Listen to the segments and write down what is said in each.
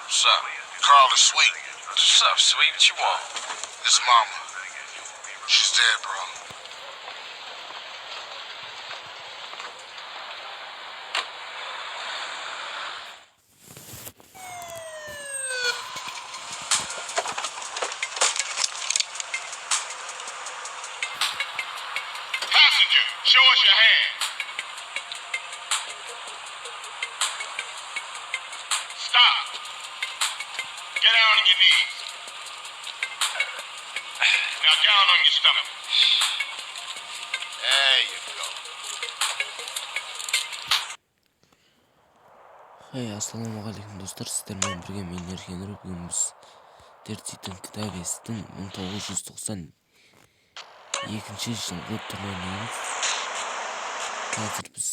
What's up? Carl is sweet. What's up, sweet? What you want? This mama. She's dead, bro. Passenger, show us your hand. Stop. Get down on your knees. Now down on your stomach. There you go. Hey, assalamualaikum достар, сіздермен бірге мен Ерген Рүп. Бүгін біз Дертидің кітабестің 1992 жылғы түрінеміз. Қазір біз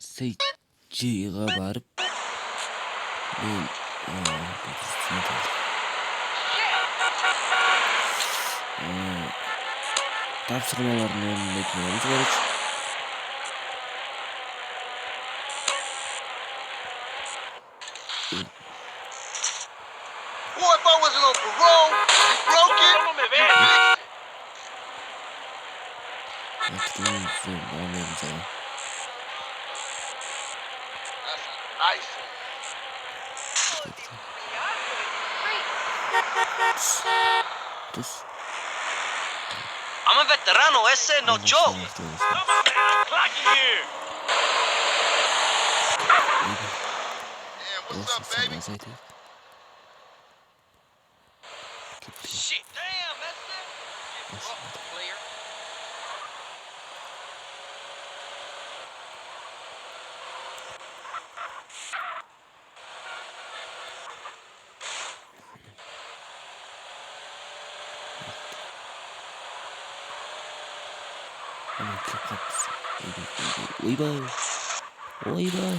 Сейджиға барып мен тапсырмаларын орындайтынымыз керек. Boy, if I wasn't on parole, you broke it, you fixed it. That's nice. I'm a veterano, ese no joke. Clock here. Yeah, what's up, baby? Shit, damn, that's it. Player. Ойбай.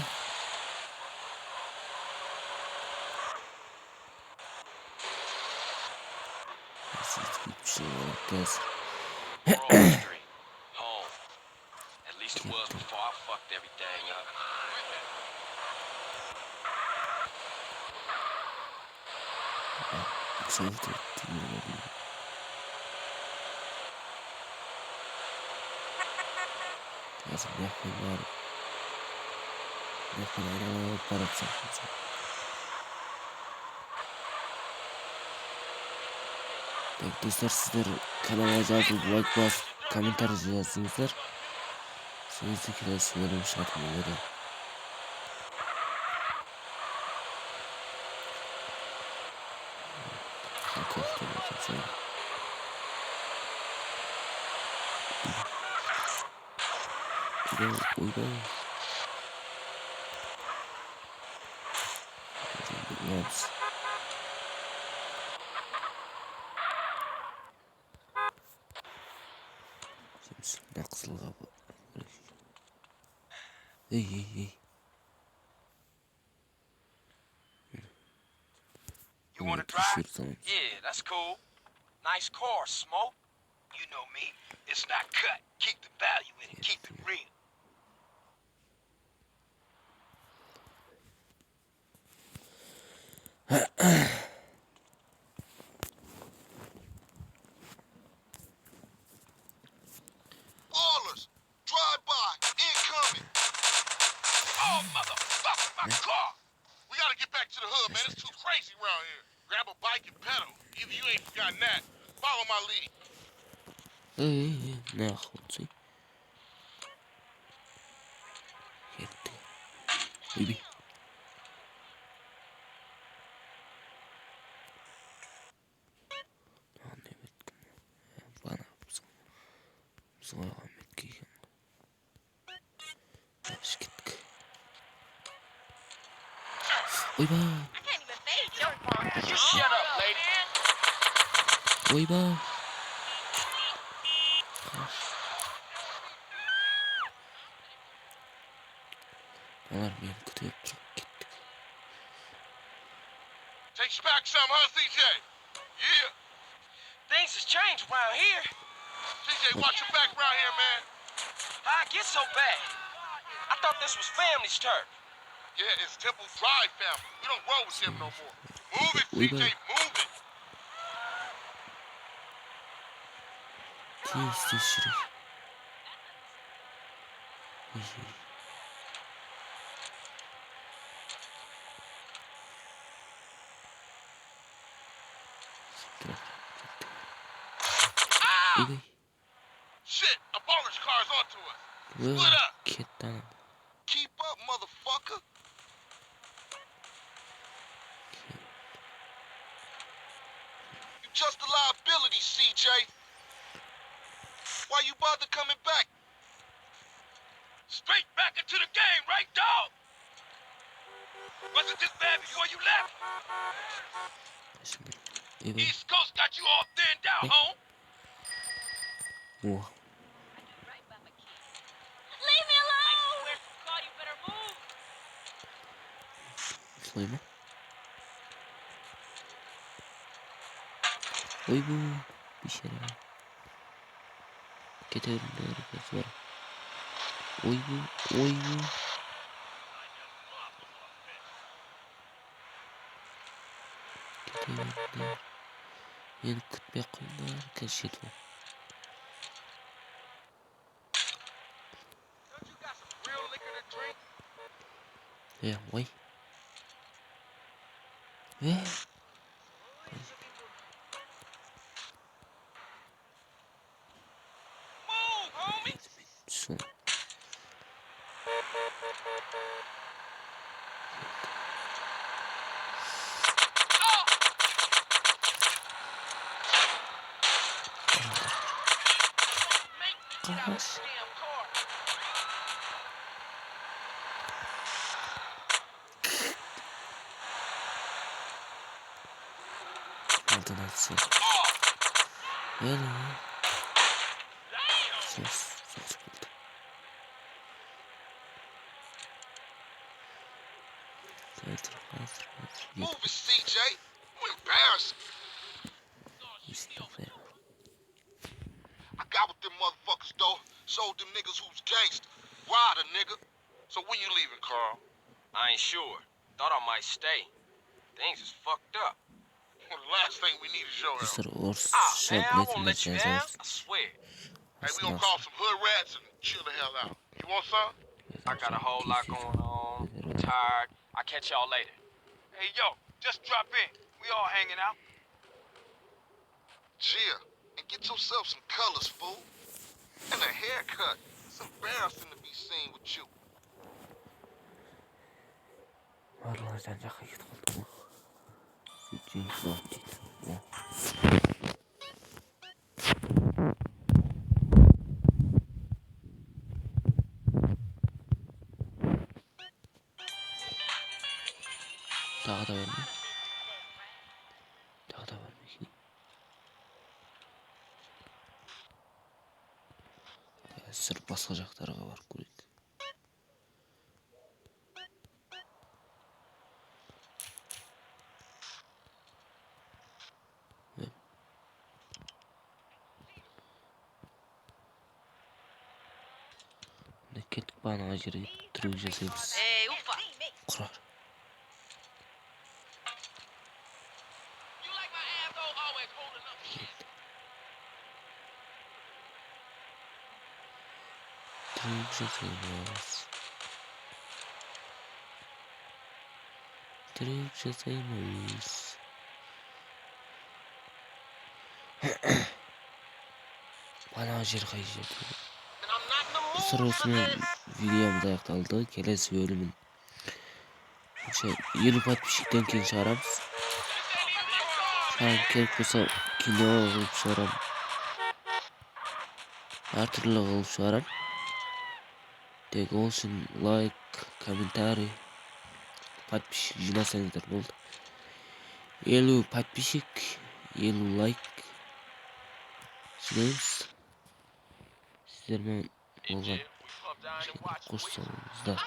Home. At least it was before I fucked everything up. Dostlar, sizler kanala жазып, лайк басып, комментарий жазыңыздар. Сізді келесі бөлім шығатын. Ойбай. Hey. You want to drive? Yeah, that's cool. Nice car, Smoke. You know me. It's not cut. Keep the value in it. Keep it real. Ballers, drive by, incoming. Oh, motherfucker, my car. We gotta get back to the hood, man. It's too crazy around here. Grab a bike and pedal. Either you ain't forgotten that. Follow my lead. Нахуй. Baby. You shut up, lady. Ойбай. Onlar beni kutuya çok gittik. Takes you back some, huh, CJ? Yeah. Things has changed around here. CJ, watch your back around here, man. How I get so bad? I thought this was family's turf. Yeah, it's Temple Drive family. We don't roll with them no more. Move it, Oy CJ, be. move it. Tez şuraya. Oy. Shit, a baller's car's onto us. Oy. Split up. Ketdi anam. Keep up, motherfucker. You just a liability, CJ. Why you bother coming back? Straight back into the game, right, dog? Wasn't this bad before you left? Oy be. East Coast got you all thinned out, home. Oha. Leave me alone! You better move! Şuraya mı? Oy bu. Bir şey var. Keterim doğru kız var. Oy bu. Oy bu. Keterim doğru. Beni kutmaya koyunlar. Keşfet bu. Don't you got some real liquor to drink? Ve oy. Ve. Move, homie. Son. Kaç. Altın atsın. Öyle mi? Ses buldu. Hazır. Move it, CJ. You embarrassing. İstifa. I got with them motherfuckers, though. Sold them niggas who's gangster. Ride a nigga. So when you leaving, Carl? I ain't sure. Thought I might stay. Things is fucked up. Well, the last thing we need is your help. Dostlar Ors Ah, şart man, I won't metin let you down. yazarız. I swear. Hey, we gonna call some hood rats and chill the hell out. You want some? I got a whole lot going on. I'm tired. I'll catch y'all later. Hey, yo, just drop in. We all hanging out. Gia, and get yourself some colors, fool. And a haircut. It's embarrassing to be seen with you. Varlar can-жаққа кетіп қалды ма? Сөйтейін, дейді. Тағы да бар ма? Тағы да бар ма екен? Қазір басқа жақтарға барып көрейік. Кеттік па ана жерге трюк жасаймыз. Құрар. Трюк жасаймыз. Трюк жасаймыз. Ана жер қай жерде? Осымен видеомыз аяқталды. Келесі бөлімін 50 подписчиктен кейін шығарамыз. Саған керек болса кино қылып шығарам. Әртүрлі қылып шығарам. Тек ол үшін лайк, комментарий, подписчик жинасаңыздар болды. 50 подписчик, 50 лайк жинаймыз. Сіздермен болған қош болыңыздар.